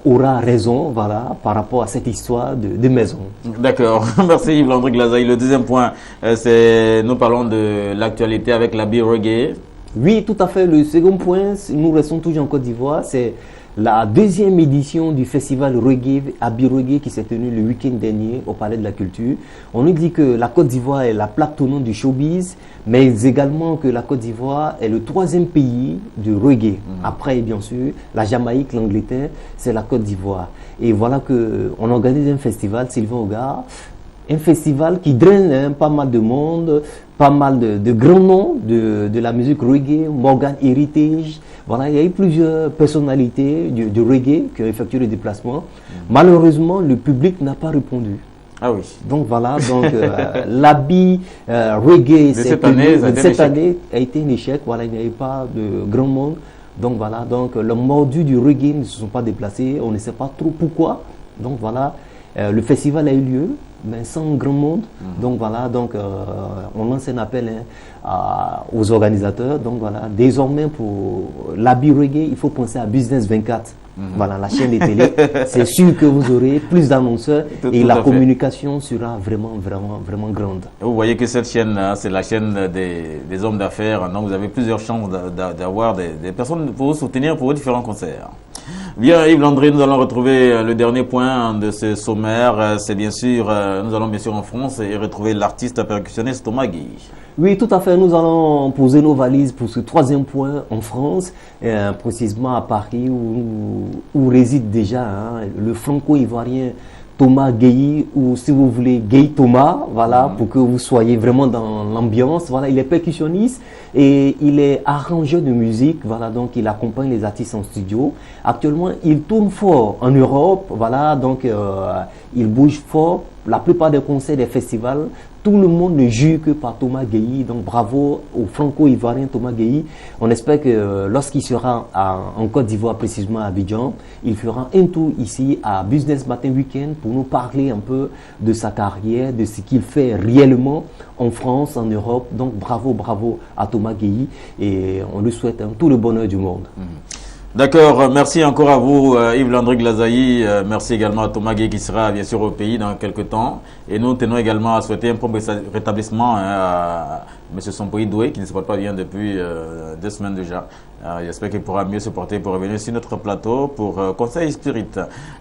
aura raison, voilà, par rapport à cette histoire de maison. D'accord, merci Yves Landry Glazaï. Le deuxième point, nous parlons de l'actualité avec la Birregé. Oui, tout à fait. Le second point, nous restons toujours en Côte d'Ivoire, c'est la deuxième édition du festival reggae à Birregé qui s'est tenu le week-end dernier au Palais de la Culture. On nous dit que la Côte d'Ivoire est la plaque tournante du showbiz, mais également que la Côte d'Ivoire est le troisième pays du reggae. Après, bien sûr, la Jamaïque, l'Angleterre, c'est la Côte d'Ivoire. Et voilà qu'on organise un festival, Sylvain Oga, un festival qui draine pas mal de monde, pas mal de grands noms de la musique reggae, Morgan Heritage. Voilà, il y a eu plusieurs personnalités du reggae qui ont effectué le déplacement. Malheureusement, le public n'a pas répondu. Ah oui. Donc voilà, donc l'habit reggae cette année a été un échec. Voilà, il n'y avait pas de grand monde. Donc voilà, donc le mordu du reggae ne se sont pas déplacés. On ne sait pas trop pourquoi. Donc voilà, le festival a eu lieu, mais sans grand monde. Donc voilà, donc on lance un appel aux organisateurs. Donc voilà, désormais pour l'habit reggae, il faut penser à Business 24. Voilà, la chaîne de télé. C'est sûr que vous aurez plus d'annonceurs et la communication sera vraiment grande. Vous voyez que cette chaîne, c'est la chaîne des hommes d'affaires. Donc vous avez plusieurs chances d'avoir des personnes pour vous soutenir pour vos différents concerts. Bien, Yves Landry, nous allons retrouver le dernier point de ce sommaire. C'est bien sûr, nous allons bien sûr en France et retrouver l'artiste percussionniste Thomas Gueye. Oui, tout à fait. Nous allons poser nos valises pour ce troisième point en France, précisément à Paris où réside déjà le franco-ivoirien Thomas Gueye, ou si vous voulez Gueye Thomas, voilà, pour que vous soyez vraiment dans l'ambiance. Voilà, il est percussionniste et il est arrangeur de musique, voilà, donc il accompagne les artistes en studio. Actuellement, il tourne fort en Europe, voilà, donc il bouge fort. La plupart des concerts, des festivals, tout le monde ne jure que par Thomas Gueye. Donc bravo au franco-ivoirien Thomas Gueye. On espère que lorsqu'il sera en Côte d'Ivoire, précisément à Abidjan, il fera un tour ici à Business Matin Weekend pour nous parler un peu de sa carrière, de ce qu'il fait réellement en France, en Europe. Donc bravo à Thomas Gueye et on lui souhaite tout le bonheur du monde. D'accord, merci encore à vous Yves Landry Glazaï, merci également à Thomas Gueye qui sera bien sûr au pays dans quelques temps et nous tenons également à souhaiter un prompt rétablissement à M. Sompoï Doué qui ne se porte pas bien depuis 2 semaines déjà. J'espère qu'il pourra mieux se porter pour revenir sur notre plateau pour Conseil Spirit.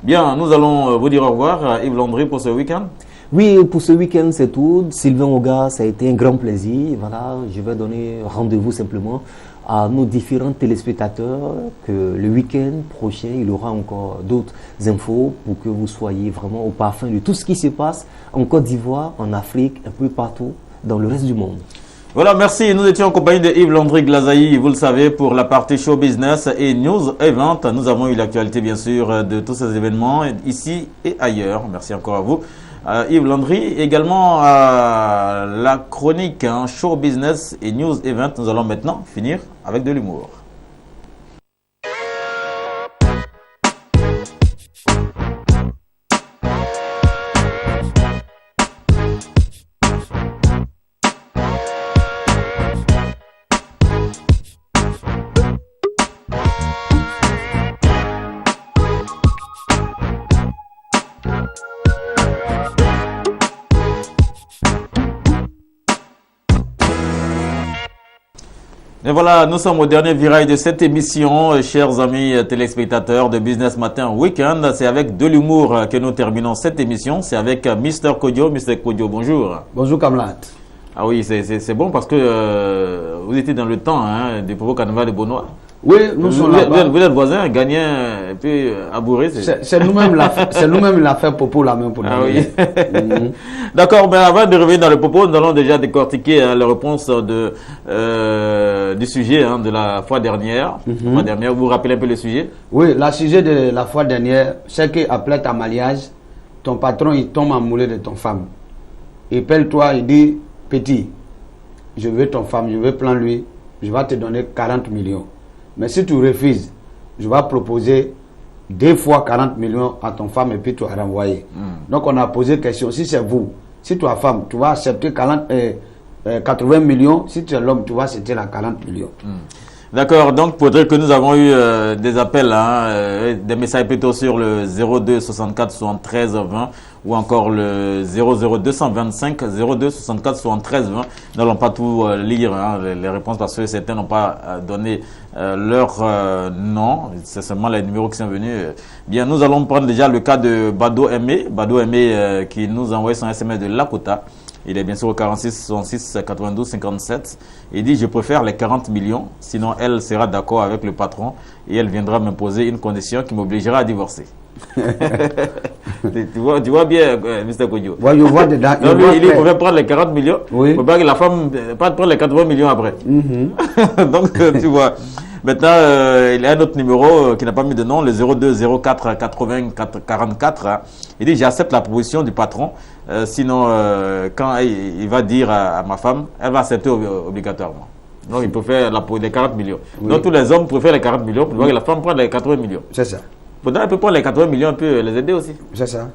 Bien, nous allons vous dire au revoir Yves Landry pour ce week-end. Oui, pour ce week-end c'est tout. Sylvain Oga, ça a été un grand plaisir. Voilà, je vais donner rendez-vous simplement à nos différents téléspectateurs que le week-end prochain, il y aura encore d'autres infos pour que vous soyez vraiment au parfum de tout ce qui se passe en Côte d'Ivoire, en Afrique, un peu partout dans le reste du monde. Voilà, merci. Nous étions en compagnie de Yves Landry Glazaï, vous le savez, pour la partie show business et news event. Nous avons eu l'actualité, bien sûr, de tous ces événements ici et ailleurs. Merci encore à vous. Yves Landry, également la chronique show business et news event. Nous allons maintenant finir avec de l'humour. Et voilà, nous sommes au dernier virage de cette émission, chers amis téléspectateurs de Business Matin Weekend. C'est avec de l'humour que nous terminons cette émission. C'est avec Mr. Kodjo. Mr. Kodjo, bonjour. Bonjour Kamlat. Ah oui, c'est bon parce que vous étiez dans le temps du Popo Carnaval de Beaunois. Oui, nous sommes là-bas. Vous êtes voisins, gagnants, et puis abourés. C'est nous-mêmes l'affaire Popo la même pour nous. Ah oui. D'accord, mais avant de revenir dans le Popo, nous allons déjà décortiquer les réponses du sujet de la fois dernière. La fois dernière, vous vous rappelez un peu le sujet? Oui, le sujet de la fois dernière, c'est qu'après ta mariage, ton patron il tombe amoureux de ton femme. Il appelle toi, il dit, petit, je veux ton femme, je veux plan lui, je vais te donner 40 millions. Mais si tu refuses, je vais proposer 2 fois 40 millions à ton femme et puis tu vas renvoyer. Donc on a posé question, si c'est vous, si tu es femme, tu vas accepter 80 millions, si tu es l'homme, tu vas accepter la 40 millions. D'accord, donc pour dire que nous avons eu des appels, des messages plutôt sur le 02 64 73 20 ou encore le 00 225 02 64 73 20. Nous n'allons pas tout lire les réponses parce que certains n'ont pas donné leur nom, c'est seulement les numéros qui sont venus. Bien, nous allons prendre déjà le cas de Bado Aimé, qui nous a envoyé son SMS de Lakota. Il est bien sûr au 46 66 92 57. Il dit, je préfère les 40 millions, sinon elle sera d'accord avec le patron et elle viendra m'imposer une condition qui m'obligera à divorcer. tu vois bien, Mr. Kodjo. Ouais, je vois dedans. Donc lui, il préfère prendre les 40 millions, il ne faut pas que la femme pas prendre les 80 millions après. Donc, tu vois. Maintenant, il y a un autre numéro qui n'a pas mis de nom, le 02 04 80 44. Il dit, j'accepte la proposition du patron. Sinon, quand il va dire à ma femme, elle va accepter obligatoirement. Donc, il préfère les 40 millions. Donc, tous les hommes préfèrent les 40 millions pour que la femme prenne les 80 millions. C'est ça. Pourtant, elle peut prendre les 80 millions, elle peut les aider aussi. C'est ça.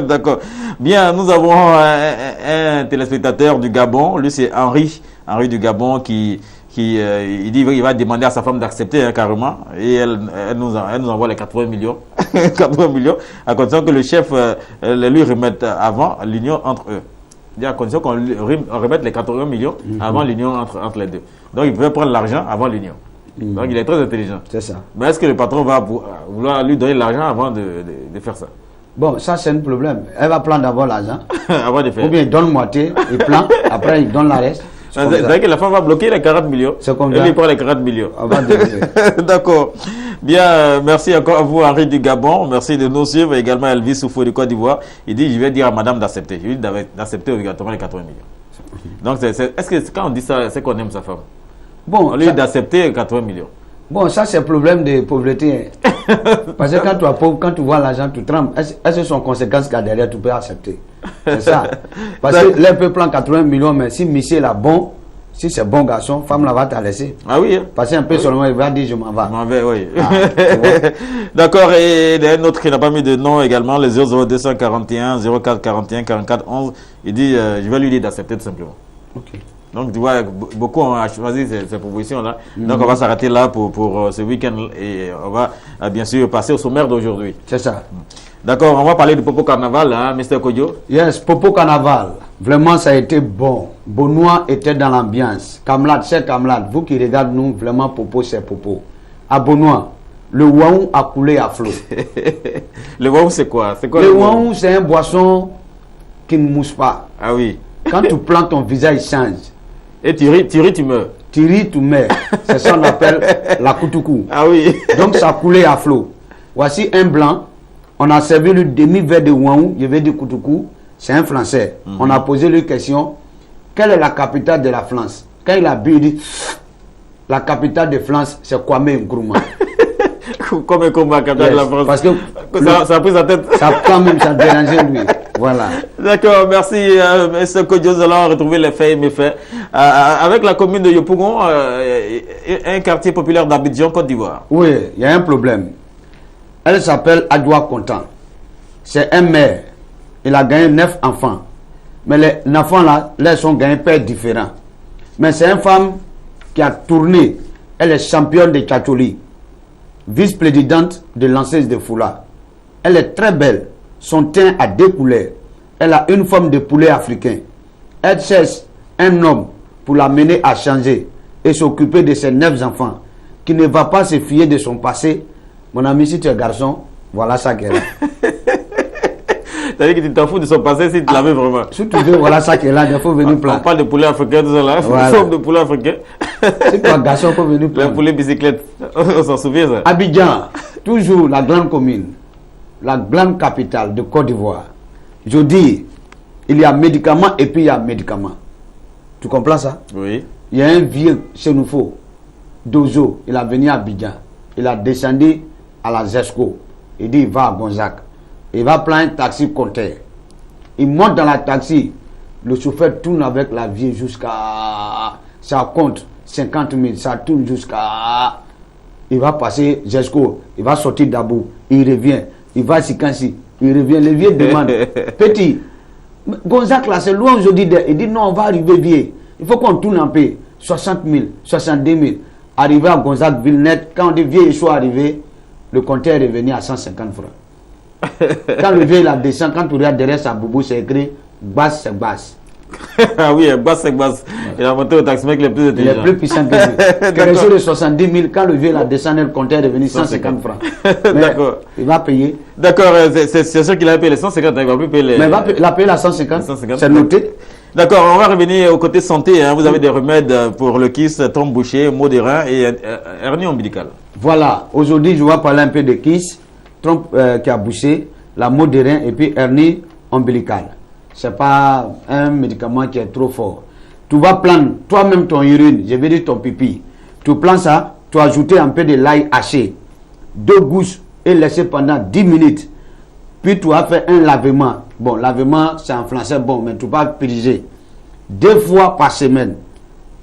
D'accord. Bien, nous avons un téléspectateur du Gabon. Lui, c'est Henri du Gabon qui il dit qu'il va demander à sa femme d'accepter carrément et elle nous envoie les 80 millions 80 millions à condition que le chef lui remette avant l'union entre eux. Il dit à condition qu'on remette les 80 millions avant l'union entre les deux. Donc il peut prendre l'argent avant l'union. Donc il est très intelligent. C'est ça. Mais est-ce que le patron va vouloir lui donner l'argent avant de faire ça? Bon, ça c'est un problème. Elle va prendre d'abord l'argent. Avant de faire. Ou bien il donne moitié, il prend, après il donne la reste. C'est-à-dire que la femme va bloquer les 40 millions. C'est comme ça. Et lui prend les 40 millions. D'accord. Bien, merci encore à vous, Henri du Gabon. Merci de nous suivre. Également, Elvis Soufou du Côte d'Ivoire. Il dit, je vais dire à madame d'accepter. Je lui dis d'accepter obligatoirement les 80 millions. Donc, est-ce que quand on dit ça, c'est qu'on aime sa femme? Bon, on lui dit d'accepter 80 millions. Bon, ça c'est le problème de pauvreté. Parce que quand tu es pauvre, quand tu vois l'argent, tu trembles. Est-ce que son conséquence qu'il y a derrière, tu peux accepter? C'est ça. Parce que là, peut prendre 80 millions, mais si Michel est bon, si c'est bon garçon, femme là va te laisser. Ah oui. Parce qu'un peu seulement, il va dire je m'en vais. Je m'en vais, oui. D'accord, et il y a un autre qui n'a pas mis de nom également, le 00241 04 41 44 11. Il dit, je vais lui dire d'accepter tout simplement. Ok. Donc, tu vois, beaucoup ont choisi ces propositions-là. Donc, on va s'arrêter là pour ce week-end et on va bien sûr passer au sommaire d'aujourd'hui. C'est ça. D'accord, on va parler du Popo Carnaval, Mr. Kodjo. Yes, Popo Carnaval. Vraiment, ça a été bon. Beaunois était dans l'ambiance. Camarades, chers camarades, vous qui regardez nous, vraiment, Popo, c'est Popo. À Beaunois, le Waou a coulé à flot. Le Waou, c'est quoi? Le Waou, c'est un boisson qui ne mousse pas. Ah oui. Quand tu plantes, ton visage change. Et tu ris, tu meurs. Tu ris, tu meurs. C'est ça qu'on appelle la koutoukou. Ah oui. Donc ça a coulé à flot. Voici un blanc. On a servi le demi-verre de Waou, je vais dire koutoukou. C'est un Français. On a posé lui question. quelle est la capitale de la France? Quand il a bu, il dit, la capitale de France, c'est Kwame Nkrumah. Comme un combat capitale de la France. Parce que ça a pris sa tête. Ça quand même, ça dérangeait lui. Voilà. D'accord, merci M. Kodjo. Nous allons retrouver les faits et méfaits. Avec la commune de Yopougon, un quartier populaire d'Abidjan, Côte d'Ivoire. Oui, il y a un problème. Elle s'appelle Adwa Contant. C'est un maire. Il a gagné 9 enfants. Mais les enfants là, ils sont gagnés pères différents. Mais c'est une femme qui a tourné. Elle est championne de Tchatcholi, vice-présidente de lanceuse de Foula. Elle est très belle. Son teint a 2 couleurs. Elle a une forme de poulet africain. Elle cherche un homme pour la mener à changer et s'occuper de ses 9 enfants, qui ne va pas se fier de son passé. Mon ami, si tu es garçon, voilà ça qu'elle a. C'est-à-dire que tu t'en fous de son passé si tu l'avais vraiment. Si tu veux, voilà ça qu'elle a, il faut venir plaindre. On parle de poulet africain, tout ça là. Voilà. Forme de poulet africain. Si tu es garçon, il faut venir plaindre. Le poulet bicyclette. On s'en souvient ça. Abidjan, toujours la grande commune, la grande capitale de Côte d'Ivoire. Je dis, il y a médicaments et puis il y a médicaments. Tu comprends ça? Oui. Il y a un vieux Chénoufo, Dozo, il a venu à Abidjan. Il a descendu à la Zesco. Il dit, il va à Gonzague. Il va prendre un taxi compteur. Il monte dans la taxi. Le chauffeur tourne avec la vieille jusqu'à... Ça compte 50 000. Ça tourne jusqu'à... Il va passer Zesco. Il va sortir d'Abou. Il revient. Il va à Sikansi. Il revient. Le vieux demande. Petit, Gonzague là, c'est loin aujourd'hui. Il dit non, on va arriver vieux. Il faut qu'on tourne en paix. 60 000, 62 000. Arrivé à Gonzague, Villeneuve, quand on dit vieux, ils sont arrivés, le compteur est revenu à 150 francs. Quand le vieux, il a descendu, quand tu regardes derrière sa boubou, c'est écrit basse, c'est basse. Ah oui, basse, c'est basse. Il a monté au taximètre le plus intelligent. Il est plus puissant que lui. Quand les de 70 000, quand le vieux, il a descendu, le compteur est revenu 150 francs. D'accord. Il va payer. D'accord, c'est sûr qu'il a payé les 150, il ne va plus payer les... Mais il a payé la 150, c'est noté. D'accord, on va revenir au côté santé. Hein. Vous avez des remèdes pour le kyste, trompe bouchée, maux des reins et hernie ombilicale. Voilà, aujourd'hui je vais parler un peu de kyste, trompe qui a bouché, la maux des reins et puis hernie ombilicale. Ce n'est pas un médicament qui est trop fort. Tu vas prendre toi-même ton urine, je vais dire ton pipi. Tu prends ça, tu ajoutes un peu de l'ail haché, 2 gouttes et laisser pendant 10 minutes. Puis tu as fait un lavement. Bon, lavement, c'est en français, bon, mais tu vas purger 2 fois par semaine.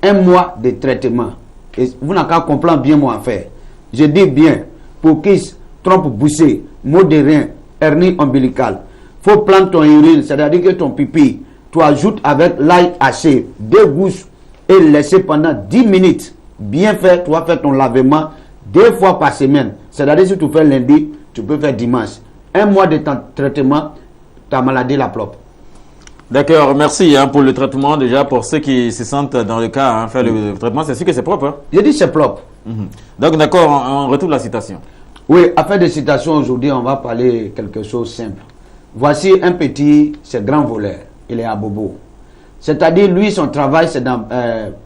1 mois de traitement. Et vous n'avez qu'à comprendre bien mon affaire. Je dis bien, pour kyste, trompe bouchée, maux de rein, hernie ombilicale, il faut prendre ton urine, c'est-à-dire que ton pipi, tu ajoutes avec l'ail haché, 2 gouttes et laisser pendant 10 minutes. Bien fait, tu vas faire ton lavement 2 fois par semaine. C'est-à-dire si tu fais lundi, tu peux faire dimanche. 1 mois de traitement, ta maladie la propre. D'accord, merci pour le traitement. Déjà, pour ceux qui se sentent dans le cas, faire le traitement, c'est sûr que c'est propre. Hein? Je dis c'est propre. Donc, d'accord, on retrouve la citation. Oui, afin de citation, aujourd'hui, on va parler quelque chose de simple. Voici un petit, c'est grand voleur. Il est à Bobo. C'est-à-dire, lui, son travail, c'est dans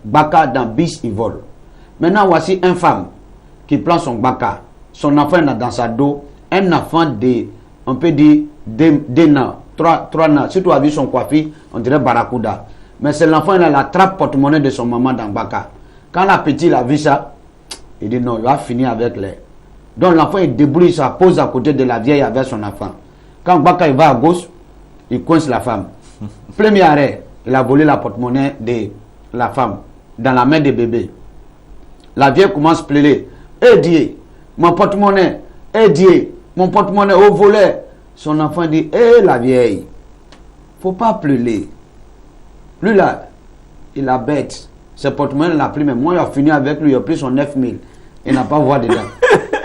Baka, dans bis, il vole. Maintenant, voici une femme qui prend son Baka. Son enfant est dans sa dos. Un enfant de, on peut dire, 2 ans, 3 ans. Si tu as vu son coiffure, on dirait Barracuda. Mais c'est l'enfant, il a la trappe porte-monnaie de son maman dans Baka. Quand la petite a vu ça, il dit non, il va finir avec les. Donc l'enfant, il débrouille, ça pose à côté de la vieille avec son enfant. Quand Baka il va à gauche, il coince la femme. Premier arrêt, il a volé la porte-monnaie de la femme dans la main du bébé. La vieille commence à pleurer. Eh Dieu, mon porte-monnaie, eh Dieu, mon porte-monnaie au volet. Son enfant dit, eh la vieille, faut pas pleurer. Lui là, il a bête. Ce porte-monnaie l'a pris, mais moi il a fini avec lui, il a pris son 9 000. Il n'a pas voir dedans.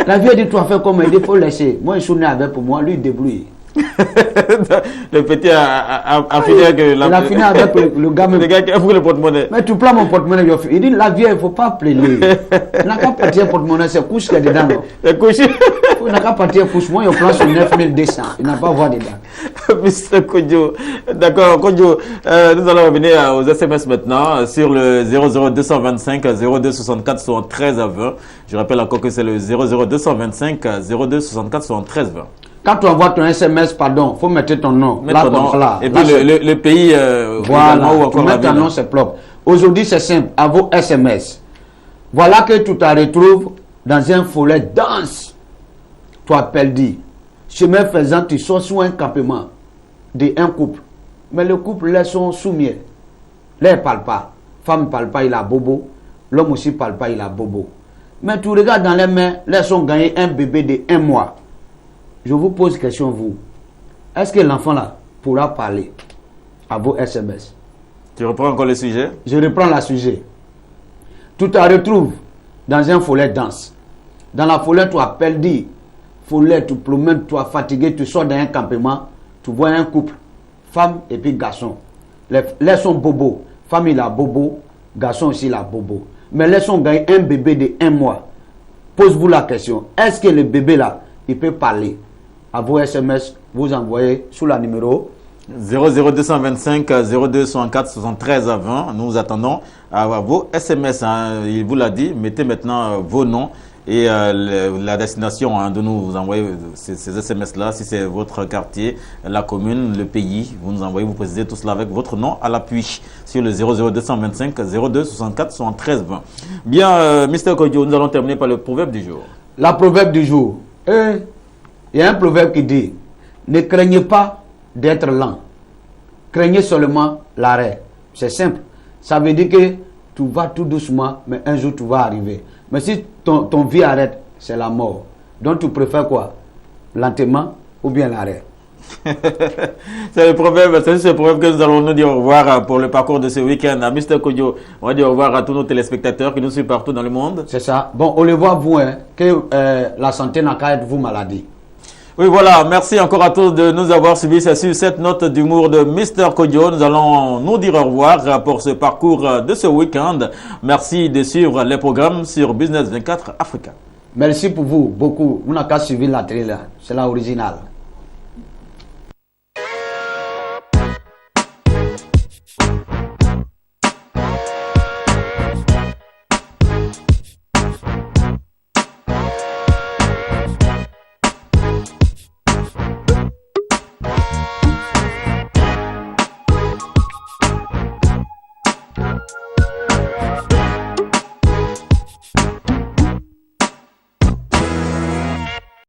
La vieille dit, tu as fait comme il dit, il faut laisser. Moi je suis né avec pour moi, lui il débrouille. Le petit a fini avec il a fini avec le gars. Le gars qui a pris le porte-monnaie. Mais tu prends mon porte-monnaie, il dit la vieille, il ne faut pas plaider. Il n'a qu'à partir porte-monnaie, c'est couche qui est dedans. C'est couche. Il n'a qu'à partir couche. Moi, il prend son 9200. Il n'a pas voir dedans. Mr. Kodjo. D'accord, Kodjo. Nous allons revenir aux SMS maintenant sur le 00225 0264 73 20. Je rappelle encore que c'est le 00225 0264 73 20. Quand tu envoies ton SMS, pardon, il faut mettre ton nom. Là, ton nom. Là, et puis le pays, voilà, ou encore mettre ton nom, c'est propre. Aujourd'hui, c'est simple, à vos SMS. Voilà que tu te retrouves dans un follet dense. Tu appelles dit. Chemin faisant, tu sors sous un campement d'un couple. Mais le couple, là, sont soumis. Là, ils ne parlent pas. Femme ne parle pas, il a bobo. L'homme aussi ne parle pas, il a bobo. Mais tu regardes dans les mains, là, ils ont gagné un bébé de 1 mois. Je vous pose question, vous. Est-ce que l'enfant là pourra parler à vos SMS? Tu reprends encore le sujet? Je reprends le sujet. Tu te retrouves dans un follet dense. Dans la follet, tu appelles, dis, follet, tu promènes, tu es fatigué, tu sors dans un campement, tu vois un couple, femme et puis garçon. Les sont bobo. Femme, il a bobo, garçon aussi, il a bobo. Mais les sont gagné un bébé de 1 mois. Pose-vous la question, est-ce que le bébé là, il peut parler? À vos SMS, vous envoyez sous la numéro 00225 0264 73 20. Nous attendons à vos SMS. Hein. Il vous l'a dit, mettez maintenant vos noms et la destination de nous envoyer ces SMS-là. Si c'est votre quartier, la commune, le pays, vous nous envoyez, vous précisez tout cela avec votre nom à l'appui sur le 00225 0264 73 20. Bien, Mr. Kodjo, nous allons terminer par le proverbe du jour. La proverbe du jour. Il y a un proverbe qui dit, ne craignez pas d'être lent. Craignez seulement l'arrêt. C'est simple. Ça veut dire que tu vas tout doucement, mais un jour tu vas arriver. Mais si ton vie arrête, c'est la mort. Donc tu préfères quoi? Lentement ou bien l'arrêt? C'est le proverbe, c'est ce proverbe que nous allons nous dire au revoir pour le parcours de ce week-end. À Mr. Kodjo, on va dire au revoir à tous nos téléspectateurs qui nous suivent partout dans le monde. C'est ça. Bon, on le voit vous, hein, que la santé n'a qu'à être vous maladie. Oui, voilà. Merci encore à tous de nous avoir suivis. C'est sur cette note d'humour de Mr. Kodjo. Nous allons nous dire au revoir pour ce parcours de ce week-end. Merci de suivre les programmes sur Business 24 Africa. Merci pour vous, beaucoup. Vous n'avez qu'à suivre la télé là. C'est l'original.